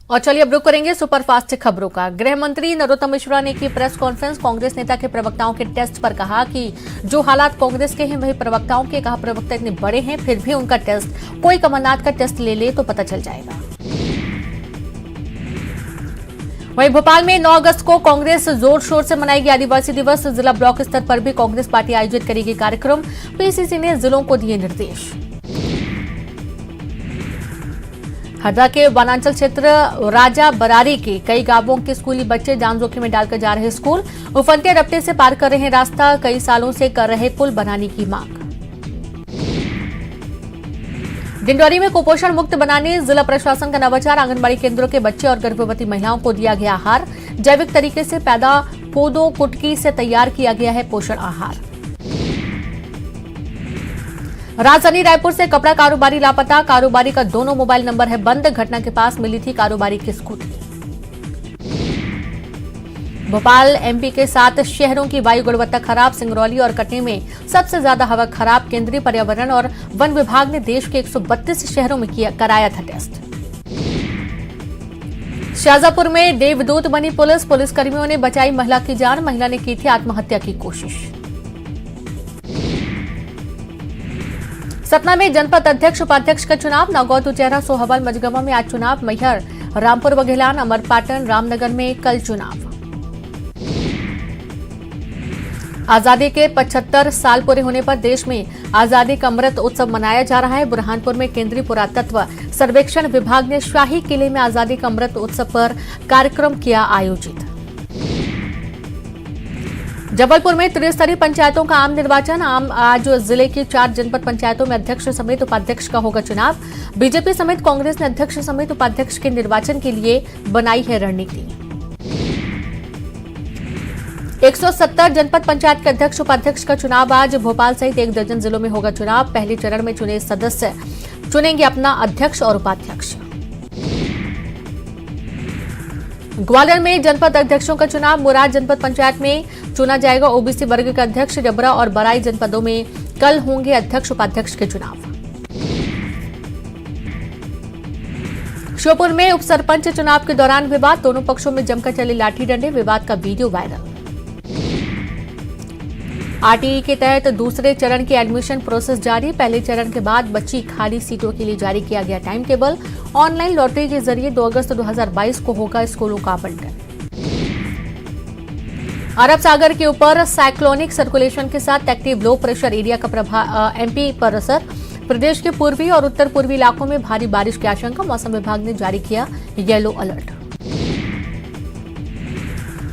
और चलिए अब रुक करेंगे सुपरफास्ट खबरों का। गृह मंत्री नरोत्तम मिश्रा ने की प्रेस कॉन्फ्रेंस। कांग्रेस नेता के प्रवक्ताओं के टेस्ट पर कहा कि जो हालात कांग्रेस के हैं वही प्रवक्ताओं के। कहा प्रवक्ता इतने बड़े हैं फिर भी उनका टेस्ट, कोई कमलनाथ का टेस्ट ले तो पता चल जाएगा। वहीं भोपाल में 9 अगस्त को कांग्रेस जोर शोर से मनाएगी आदिवासी दिवस। जिला ब्लॉक स्तर पर भी कांग्रेस पार्टी आयोजित करेगी कार्यक्रम। पीसीसी ने जिलों को दिए निर्देश। हरदा के वनांचल क्षेत्र राजा बरारी के कई गांवों के स्कूली बच्चे जान जोखिम में डालकर जा रहे स्कूल। उफनते रपटे से पार कर रहे रास्ता, कई सालों से कर रहे पुल बनाने की मांग। डिंडौरी में कुपोषण मुक्त बनाने जिला प्रशासन का नवाचार। आंगनबाड़ी केंद्रों के बच्चे और गर्भवती महिलाओं को दिया गया आहार। जैविक तरीके से पैदा पौधों कुटकी से तैयार किया गया है पोषण आहार। राजधानी रायपुर से कपड़ा कारोबारी लापता। कारोबारी का दोनों मोबाइल नंबर है बंद। घटना के पास मिली थी कारोबारी की स्कूटी। भोपाल एमपी के 7 शहरों की वायु गुणवत्ता खराब। सिंगरौली और कटनी में सबसे ज्यादा हवा खराब। केंद्रीय पर्यावरण और वन विभाग ने देश के 132 शहरों में कराया था टेस्ट। शाजापुर में देवदूत बनी पुलिस। पुलिसकर्मियों ने बचाई महिला की जान। महिला ने की थी आत्महत्या की कोशिश। सतना में जनपद अध्यक्ष उपाध्यक्ष का चुनाव। नागौर तुचेहरा सोहवल मझगवा में आज चुनाव। मैहर रामपुर बघेलान अमरपाटन रामनगर में कल चुनाव। आजादी के 75 साल पूरे होने पर देश में आजादी का अमृत उत्सव मनाया जा रहा है। बुरहानपुर में केंद्रीय पुरातत्व सर्वेक्षण विभाग ने शाही किले में आजादी का अमृत उत्सव पर कार्यक्रम किया आयोजित। जबलपुर में त्रिस्तरीय पंचायतों का आम निर्वाचन। आज जिले की 4 जनपद पंचायतों में अध्यक्ष समेत उपाध्यक्ष का होगा चुनाव। बीजेपी समेत कांग्रेस ने अध्यक्ष समेत उपाध्यक्ष के निर्वाचन के लिए बनाई है रणनीति। 170 जनपद पंचायत के अध्यक्ष उपाध्यक्ष का चुनाव। आज भोपाल सहित 1 दर्जन जिलों में होगा चुनाव। पहले चरण में चुने सदस्य चुनेंगे अपना अध्यक्ष और उपाध्यक्ष। ग्वालियर में जनपद अध्यक्षों का चुनाव। मुराद जनपद पंचायत में चुना जाएगा ओबीसी वर्ग का अध्यक्ष। डबरा और बराई जनपदों में कल होंगे अध्यक्ष उपाध्यक्ष के चुनाव। श्योपुर में उपसरपंच चुनाव के दौरान विवाद। दोनों पक्षों में जमकर चले लाठी डंडे। विवाद का वीडियो वायरल। आरटीई के तहत दूसरे चरण की एडमिशन प्रोसेस जारी। पहले चरण के बाद बची खाली सीटों के लिए जारी किया गया टाइम टेबल। ऑनलाइन लॉटरी के जरिए 2 अगस्त 2022 को होगा स्कूलों का आवंटन। अरब सागर के ऊपर साइक्लोनिक सर्कुलेशन के साथ एक्टिव लो प्रेशर एरिया का प्रभाव एमपी पर असर। प्रदेश के पूर्वी और उत्तर पूर्वी इलाकों में भारी बारिश की आशंका। मौसम विभाग ने जारी किया येलो अलर्ट।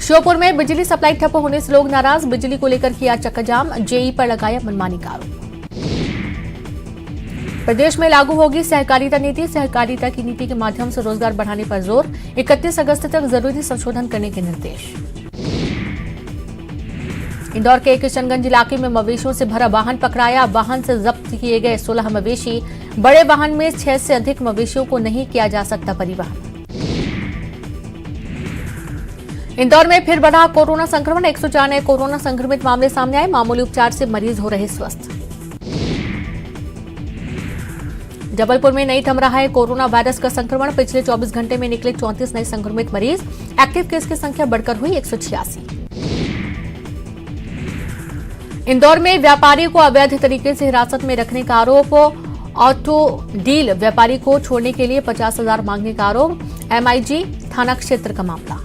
श्योपुर में बिजली सप्लाई ठप होने से लोग नाराज। बिजली को लेकर किया चक्काजाम। जेई पर लगाया मनमानी का आरोप। प्रदेश में लागू होगी सहकारिता नीति। सहकारिता की नीति के माध्यम से रोजगार बढ़ाने पर जोर। 31 अगस्त तक जरूरी संशोधन करने के निर्देश। इंदौर के किशनगंज इलाके में मवेशियों से भरा वाहन पकड़ाया। वाहन से जब्त किए गए 16 मवेशी। बड़े वाहन में 6 से अधिक मवेशियों को नहीं किया जा सकता परिवहन। इंदौर में फिर बढ़ा कोरोना संक्रमण। 104 नए कोरोना संक्रमित मामले सामने आए। मामूली उपचार से मरीज हो रहे स्वस्थ। जबलपुर में नहीं थम रहा है कोरोना वायरस का संक्रमण। पिछले 24 घंटे में निकले 34 नए संक्रमित मरीज। एक्टिव केस की संख्या बढ़कर हुई 186। इंदौर में व्यापारी को अवैध तरीके से हिरासत में रखने का आरोप। ऑटो डील व्यापारी को छोड़ने के लिए 50,000 मांगने का आरोप। एमआईजी थाना क्षेत्र का मामला।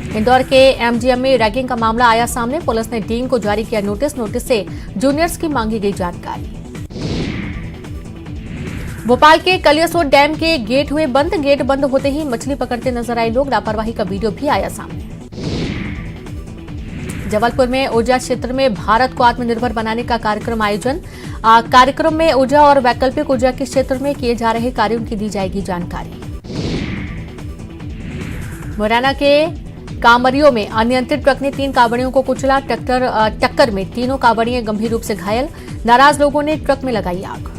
इंदौर के एमजीएम में रैगिंग का मामला आया सामने। पुलिस ने डीन को जारी किया नोटिस। नोटिस से जूनियर्स की मांगी गई जानकारी। भोपाल के कलियासोत डैम के गेट हुए बंद। गेट बंद होते ही मछली पकड़ते नजर आए लोग। लापरवाही का वीडियो भी आया सामने। जबलपुर में ऊर्जा क्षेत्र में भारत को आत्मनिर्भर बनाने का कार्यक्रम आयोजन। कार्यक्रम में ऊर्जा और वैकल्पिक ऊर्जा के क्षेत्र में किए जा रहे कार्यों की दी जाएगी जानकारी। मुरैना के कांवरियों में अनियंत्रित ट्रक ने 3 कांवड़ियों को कुचला। टक्कर में तीनों कांवड़ियां गंभीर रूप से घायल। नाराज लोगों ने ट्रक में लगाई आग।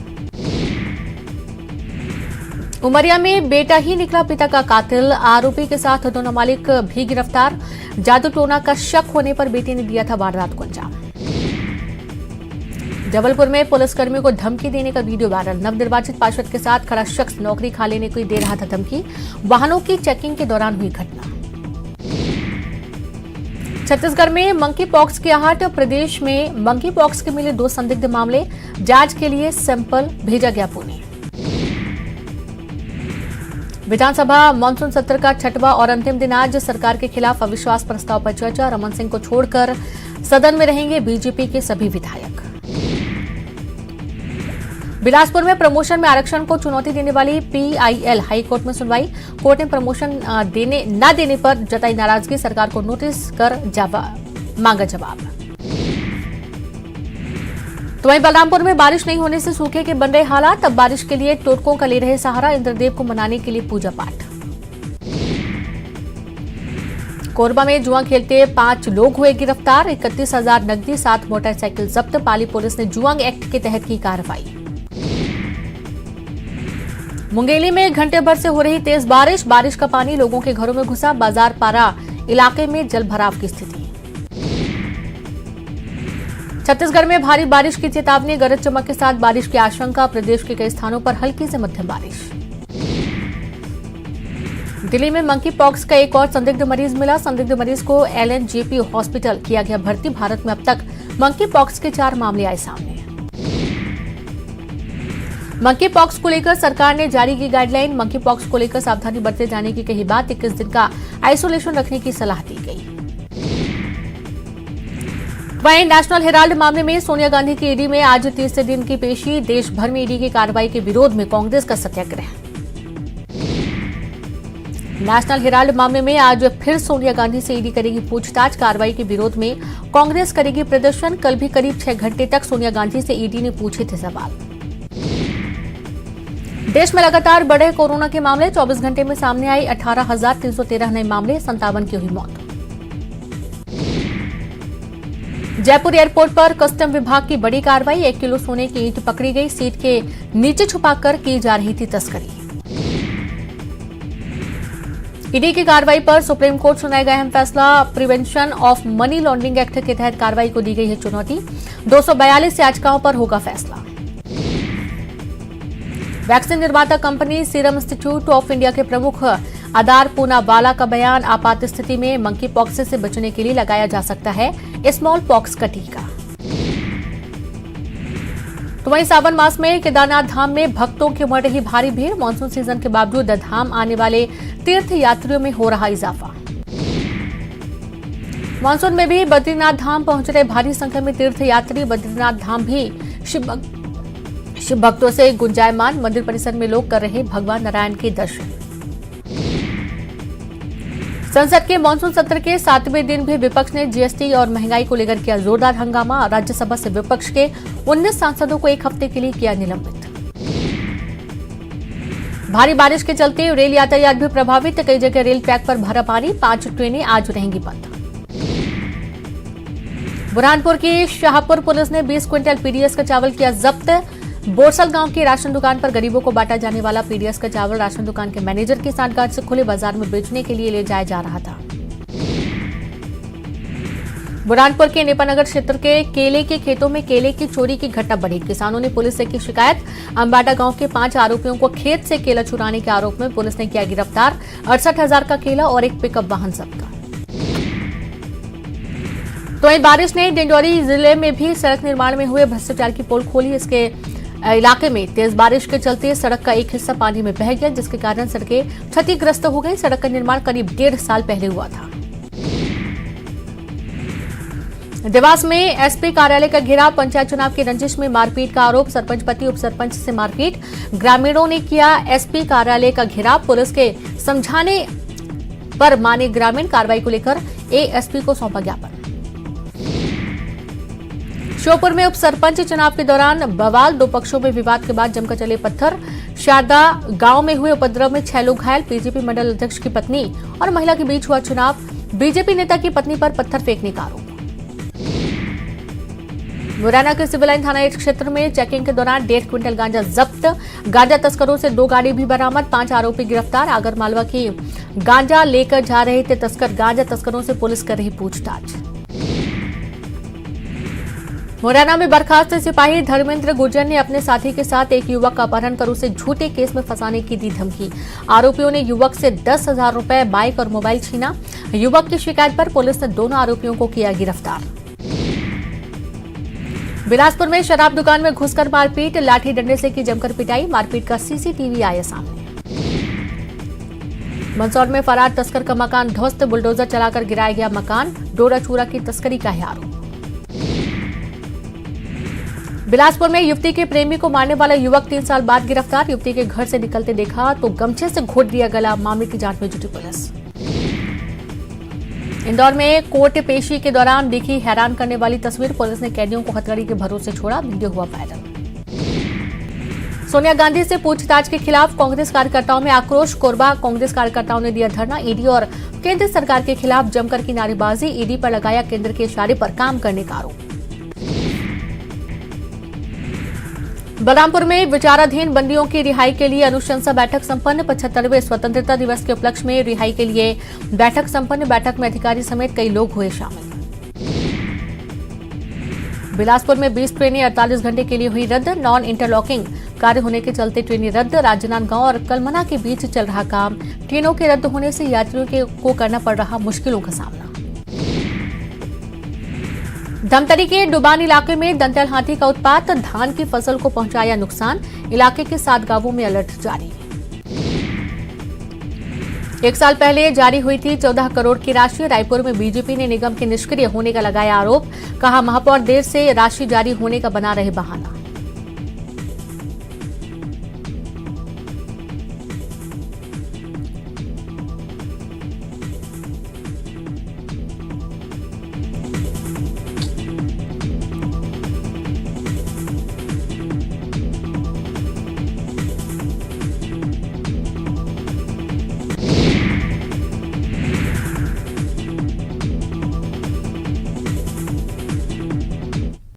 उमरिया में बेटा ही निकला पिता का कातिल। आरोपी के साथ 2 नाबालिग भी गिरफ्तार। जादू टोना का शक होने पर बेटे ने दिया था वारदात को अंजाम। जबलपुर में पुलिसकर्मियों को धमकी देने का वीडियो वायरल। नवनिर्वाचित पार्षद के साथ खड़ा शख्स नौकरी खा लेने को दे रहा था धमकी। वाहनों की चेकिंग के दौरान हुई घटना। छत्तीसगढ़ में मंकी पॉक्स की आहट। प्रदेश में मंकी पॉक्स के मिले 2 संदिग्ध मामले। जांच के लिए सैंपल भेजा गया पुणे। विधानसभा मानसून सत्र का 6वां और अंतिम दिन आज सरकार के खिलाफ अविश्वास प्रस्ताव पर चर्चा। रमन सिंह को छोड़कर सदन में रहेंगे बीजेपी के सभी विधायक। बिलासपुर में प्रमोशन में आरक्षण को चुनौती देने वाली पीआईएल हाईकोर्ट में सुनवाई। कोर्ट ने प्रमोशन न देने पर जताई नाराजगी। सरकार को नोटिस कर मांगा जवाब। तो वहीं बलरामपुर में बारिश नहीं होने से सूखे के बन रहे हालात। अब बारिश के लिए टोटकों का ले रहे सहारा। इंद्रदेव को मनाने के लिए पूजा पाठ। कोरबा में जुआ खेलते 5 लोग हुए गिरफ्तार। 31,000 नकदी 7 मोटरसाइकिल जब्त। पाली पुलिस ने जुआंग एक्ट के तहत की कार्रवाई। मुंगेली में घंटे भर से हो रही तेज बारिश। बारिश का पानी लोगों के घरों में घुसा। बाजार पारा इलाके में जलभराव की स्थिति। छत्तीसगढ़ में भारी बारिश की चेतावनी। गरज चमक के साथ बारिश की आशंका। प्रदेश के कई स्थानों पर हल्की से मध्यम बारिश। दिल्ली में मंकी पॉक्स का एक और संदिग्ध मरीज मिला। संदिग्ध मरीज को एलएनजेपी हॉस्पिटल किया गया भर्ती। भारत में अब तक मंकी पॉक्स के 4 मामले आए सामने। मंकी पॉक्स को लेकर सरकार ने जारी की गाइडलाइन। मंकी पॉक्स को लेकर सावधानी बरते जाने की कही बात। 21 दिन का आइसोलेशन रखने की सलाह दी गई। वहीं नेशनल हेराल्ड मामले में सोनिया गांधी की ईडी में आज तीसरे दिन की पेशी। देश भर में ईडी की कार्रवाई के विरोध में कांग्रेस का सत्याग्रह। नेशनल हेराल्ड मामले में आज फिर सोनिया गांधी से ईडी करेगी पूछताछ। कार्रवाई के विरोध में कांग्रेस करेगी प्रदर्शन। कल भी करीब 6 घंटे तक सोनिया गांधी से ईडी ने पूछे थे सवाल। देश में लगातार बढ़े कोरोना के मामले। 24 घंटे में सामने आई 18,313 नए मामले। 57 की हुई मौत। जयपुर एयरपोर्ट पर कस्टम विभाग की बड़ी कार्रवाई। 1 किलो सोने की ईंट पकड़ी गई। सीट के नीचे छुपाकर की जा रही थी तस्करी। ईडी की कार्रवाई पर सुप्रीम कोर्ट सुनाएगा अहम फैसला। Prevention of money laundering act के तहत कार्रवाई को दी गई है चुनौती। 242 याचिकाओं पर होगा फैसला। वैक्सीन निर्माता company serum institute of India के प्रमुख आदार पूनावाला का बयान। आपात स्थिति में मंकी पॉक्स से बचने के लिए लगाया जा सकता है स्मॉल पॉक्स का टीका। तो वहीं सावन मास में केदारनाथ धाम में भक्तों की उमड़ रही भारी भीड़। मानसून सीजन के बावजूद धाम आने वाले तीर्थ यात्रियों में हो रहा इजाफा। मानसून में भी बद्रीनाथ धाम पहुंच रहे भारी संख्या में तीर्थ यात्री। बद्रीनाथ धाम भी शिव भक्तों से गुंजायमान। मंदिर परिसर में लोग कर रहे भगवान नारायण के दर्शन। संसद के मानसून सत्र के 7वें दिन भी विपक्ष ने जीएसटी और महंगाई को लेकर किया जोरदार हंगामा। राज्यसभा से विपक्ष के 19 सांसदों को 1 हफ्ते के लिए किया निलंबित। भारी बारिश के चलते रेल यातायात भी प्रभावित। कई जगह रेल ट्रैक पर भरा पानी। 5 ट्रेनें आज रहेंगी बंद। बुरहानपुर की शाहपुर पुलिस ने 20 क्विंटल पीडीएस का चावल किया जब्त। बोरसल गांव की राशन दुकान पर गरीबों को बांटा जाने वाला पीडीएस का चावल राशन दुकान के मैनेजर की सांठगांठ से खुले बाजार में बेचने के लिए ले जाया जा रहा था। बुरहानपुर के नेपानगर क्षेत्र के केले के खेतों में केले की चोरी की घटना बढ़ी। किसानों ने पुलिस से की शिकायत। अंबाटा गांव के 5 आरोपियों को खेत से केला चुराने के आरोप में पुलिस ने किया गिरफ्तार। 68,000 का केला और एक पिकअप वाहन जब्त। तो वहीं बारिश ने डिंडौरी जिले में भी सड़क निर्माण में हुए भ्रष्टाचार की पोल खोली। इसके इलाके में तेज बारिश के चलते सड़क का एक हिस्सा पानी में बह गया, जिसके कारण सड़कें क्षतिग्रस्त हो गई। सड़क का निर्माण करीब 1.5 साल पहले हुआ था। देवास में एसपी कार्यालय का घेराव। पंचायत चुनाव की रंजिश में मारपीट का आरोप। सरपंच पति उप सरपंच से मारपीट। ग्रामीणों ने किया एसपी कार्यालय का घेराव। पुलिस के समझाने पर माने ग्रामीण। कार्रवाई को लेकर एएसपी को सौंपा ज्ञापन। श्योपुर में उप सरपंच चुनाव के दौरान बवाल। 2 पक्षों में विवाद के बाद जमकर चले पत्थर। शारदा गांव में हुए उपद्रव में 6 लोग घायल। बीजेपी मंडल अध्यक्ष की पत्नी और महिला के बीच हुआ चुनाव। बीजेपी नेता की पत्नी पर पत्थर फेंकने का आरोप। मुरैना के सिविल लाइन थाना क्षेत्र में चेकिंग के दौरान 1.5 क्विंटल गांजा जब्त। गांजा तस्करों से 2 गाड़ी भी बरामद। 5 आरोपी गिरफ्तार। आगरमालवा की गांजा लेकर जा रहे थे तस्कर। गांजा तस्करों से पुलिस कर रही पूछताछ। मुरैना में बर्खास्त सिपाही धर्मेंद्र गुर्जर ने अपने साथी के साथ एक युवक का अपहरण कर उसे झूठे केस में फंसाने की दी धमकी। आरोपियों ने युवक से 10,000 रुपए, बाइक और मोबाइल छीना। युवक की शिकायत पर पुलिस ने दोनों आरोपियों को किया गिरफ्तार। बिलासपुर में शराब दुकान में घुसकर मारपीट, लाठी डंडे से की जमकर पिटाई। मारपीट का सीसीटीवी आया सामने। मंदसौर में फरार तस्कर का मकान ध्वस्त, बुलडोजर चलाकर गिराया गया मकान। डोरा चूरा की तस्करी का है आरोप। बिलासपुर में युवती के प्रेमी को मारने वाला युवक 3 साल बाद गिरफ्तार। युवती के घर से निकलते देखा तो गमछे से घोट दिया गला। मामले की जांच में जुटी पुलिस। इंदौर में कोर्ट पेशी के दौरान दिखी हैरान करने वाली तस्वीर। पुलिस ने कैदियों को हथकड़ी के भरोसे छोड़ा। वीडियो हुआ वायरल। सोनिया गांधी से पूछताछ के खिलाफ कांग्रेस कार्यकर्ताओं में आक्रोश। कोरबा कांग्रेस कार्यकर्ताओं ने दिया धरना। ईडी और केंद्र सरकार के खिलाफ जमकर की नारेबाजी। ईडी पर लगाया केंद्र के इशारे पर काम करने का आरोप। बलरामपुर में विचाराधीन बंदियों की रिहाई के लिए अनुशंसा बैठक संपन्न। 75वें स्वतंत्रता दिवस के उपलक्ष्य में रिहाई के लिए बैठक संपन्न। बैठक में अधिकारी समेत कई लोग हुए शामिल। बिलासपुर में 20 ट्रेनें 48 घंटे के लिए हुई रद्द। नॉन इंटरलॉकिंग कार्य होने के चलते ट्रेनें रद्द। राजनांदगांव और कलमना के बीच चल रहा काम। ट्रेनों के रद्द होने से यात्रियों को करना पड़ रहा मुश्किलों का सामना। धमतरी के डुबान इलाके में दंतैल हाथी का उत्पात। धान की फसल को पहुंचाया नुकसान। इलाके के 7 गांवों में अलर्ट जारी। 1 साल पहले जारी हुई थी 14 करोड़ की राशि। रायपुर में बीजेपी ने निगम के निष्क्रिय होने का लगाया आरोप। कहा महापौर देर से राशि जारी होने का बना रहे बहाना।